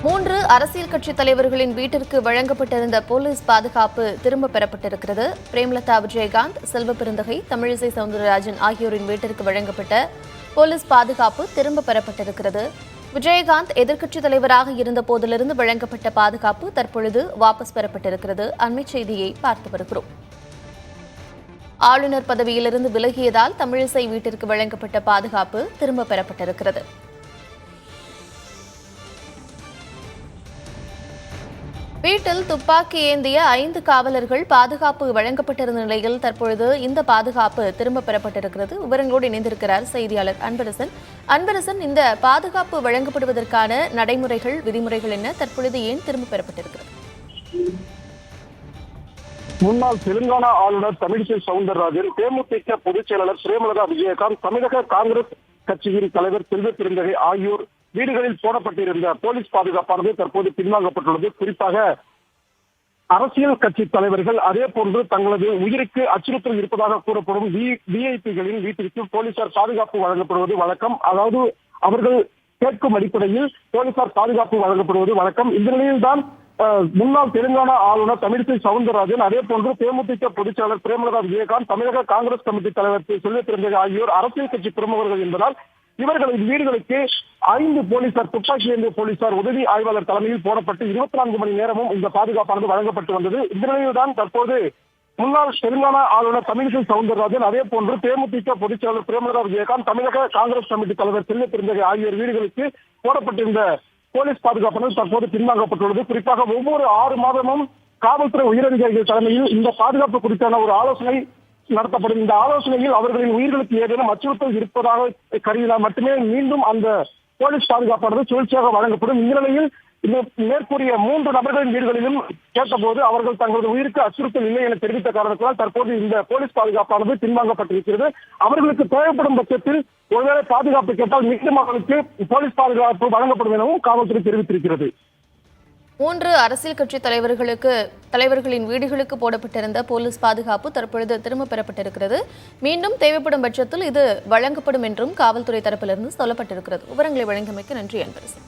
3 அரசியல் கட்சித் தலைவர்களின் வீட்டிற்கு வழங்கப்பட்டிருந்த போலீஸ் பாதுகாப்பு திரும்ப பெறப்பட்டிருக்கிறது. பிரேமலதா விஜயகாந்த், செல்வ பெருந்தகை, தமிழிசை சவுந்தரராஜன் ஆகியோரின் வீட்டிற்கு வழங்கப்பட்ட போலீஸ் பாதுகாப்பு திரும்ப பெறப்பட்டிருக்கிறது. விஜயகாந்த் எதிர்க்கட்சித் தலைவராக இருந்த போதிலிருந்து வழங்கப்பட்ட பாதுகாப்பு தற்பொழுது வாபஸ் பெறப்பட்டிருக்கிறது. அண்மைச் செய்தியை பார்த்து வருகிறோம். ஆளுநர் பதவியிலிருந்து விலகியதால் தமிழிசை வீட்டிற்கு வழங்கப்பட்ட பாதுகாப்பு திரும்ப பெறப்பட்டிருக்கிறது. வீட்டில் துப்பாக்கி ஏந்திய 5 காவலர்கள் பாதுகாப்பு வழங்கப்பட்டிருந்த நிலையில் தற்பொழுது இந்த பாதுகாப்பு திரும்ப பெறப்பட்டிருக்கிறது. விவரங்களோடு இணைந்திருக்கிறார் செய்தியாளர் அன்பரசன். அன்பரசன், இந்த பாதுகாப்பு வழங்கப்படுவதற்கான நடைமுறைகள், விதிமுறைகள் என்ன? தற்பொழுது ஏன் திரும்ப பெறப்பட்டிருக்கிறது? முன்னாள் தெலுங்கானா ஆளுநர் தமிழிசை சவுந்தரராஜன், தேமுதிக பொதுச் செயலாளர் பிரேமலதா விஜயகாந்த், தமிழக காங்கிரஸ் கட்சியின் தலைவர் செல்வ பெருந்தகை ஆகியோர் வீடுகளில் போடப்பட்டிருந்த போலீஸ் பாதுகாப்பானது தற்போது பின்வாங்கப்பட்டுள்ளது. குறிப்பாக அரசியல் கட்சி தலைவர்கள், அதே போன்று தங்களது உயிருக்கு அச்சுறுத்தல் இருப்பதாக கூறப்படும் விஐபிகளின் வீட்டிற்கு போலீசார் பாதுகாப்பு வழங்கப்படுவது வழக்கம். அதாவது அவர்கள் கேட்கும் அடிப்படையில் போலீசார் பாதுகாப்பு வழங்கப்படுவது வழக்கம். இந்த நிலையில்தான் முன்னாள் தெலுங்கானா ஆளுநர் தமிழிசை சவுந்தரராஜன், அதே போன்று தேமுதிக பொதுச் செயலாளர் பிரேமலதா விஜயகாந்த், தமிழக காங்கிரஸ் கமிட்டி தலைவர் செல்வ பெருந்தகை ஆகியோர் அரசியல் கட்சி பிரமுகர்கள் என்பதால் இவர்களின் வீடுகளுக்கு 5 போலீசார், துப்பாக்கி ஏந்திய போலீசார் உதவி ஆய்வாளர் தலைமையில் போடப்பட்டு 24 மணி நேரமும் இந்த பாதுகாப்பானது வழங்கப்பட்டு வந்தது. இந்த நிலையில்தான் தற்போது முன்னாள் தெலுங்கானா ஆளுநர் தமிழிசை சவுந்தரராஜன், அதே போன்று தேமுதிக பொதுச் செயலாளர் பிரேமலதா விஜயகாந்த், தமிழக காங்கிரஸ் கமிட்டி தலைவர் செல்வ பெருந்தகை ஆகியோர் வீடுகளுக்கு போடப்பட்டிருந்த போலீஸ் பாதுகாப்பானது தற்போது பின்வாங்கப்பட்டுள்ளது. குறிப்பாக ஒவ்வொரு 6 மாதமும் காவல்துறை உயரதிகாரிகள் தலைமையில் இந்த பாதுகாப்பு குறித்தான ஒரு ஆலோசனை நடத்தப்படும். இந்த ஆலோசனையில் அவர்களின் உயிர்களுக்கு ஏதேனும் அச்சுறுத்தல் இருப்பதாக கருதினால் மட்டுமே மீண்டும் அந்த போலீஸ் பாதுகாப்பானது சுழற்சியாக வழங்கப்படும். இந்த நிலையில் மேற்கூறிய 3 நபர்களின் வீடுகளிலும் கேட்டபோது அவர்கள் தங்களது உயிருக்கு அச்சுறுத்தல் இல்லை என தெரிவித்த காரணத்தால் தற்போது இந்த போலீஸ் பாதுகாப்பானது பின்வாங்கப்பட்டிருக்கிறது. அவர்களுக்கு தேவைப்படும் பட்சத்தில் ஒருவேளை பாதுகாப்பு கேட்டால் மீண்டும் அவர்களுக்கு போலீஸ் பாதுகாப்பு வழங்கப்படும் எனவும் காவல்துறை தெரிவித்திருக்கிறது. 3 அரசியல் கட்சி தலைவர்களின் வீடுகளுக்கு போடப்பட்டிருந்த போலீஸ் பாதுகாப்பு தற்பொழுது திரும்ப பெறப்பட்டிருக்கிறது. மீண்டும் தேவைப்படும் பட்சத்தில் இது வழங்கப்படும் என்றும் காவல்துறை தரப்பிலிருந்து சொல்லப்பட்டிருக்கிறது. விவரங்களை வழங்கியமைக்கு நன்றி அன்பரசன்.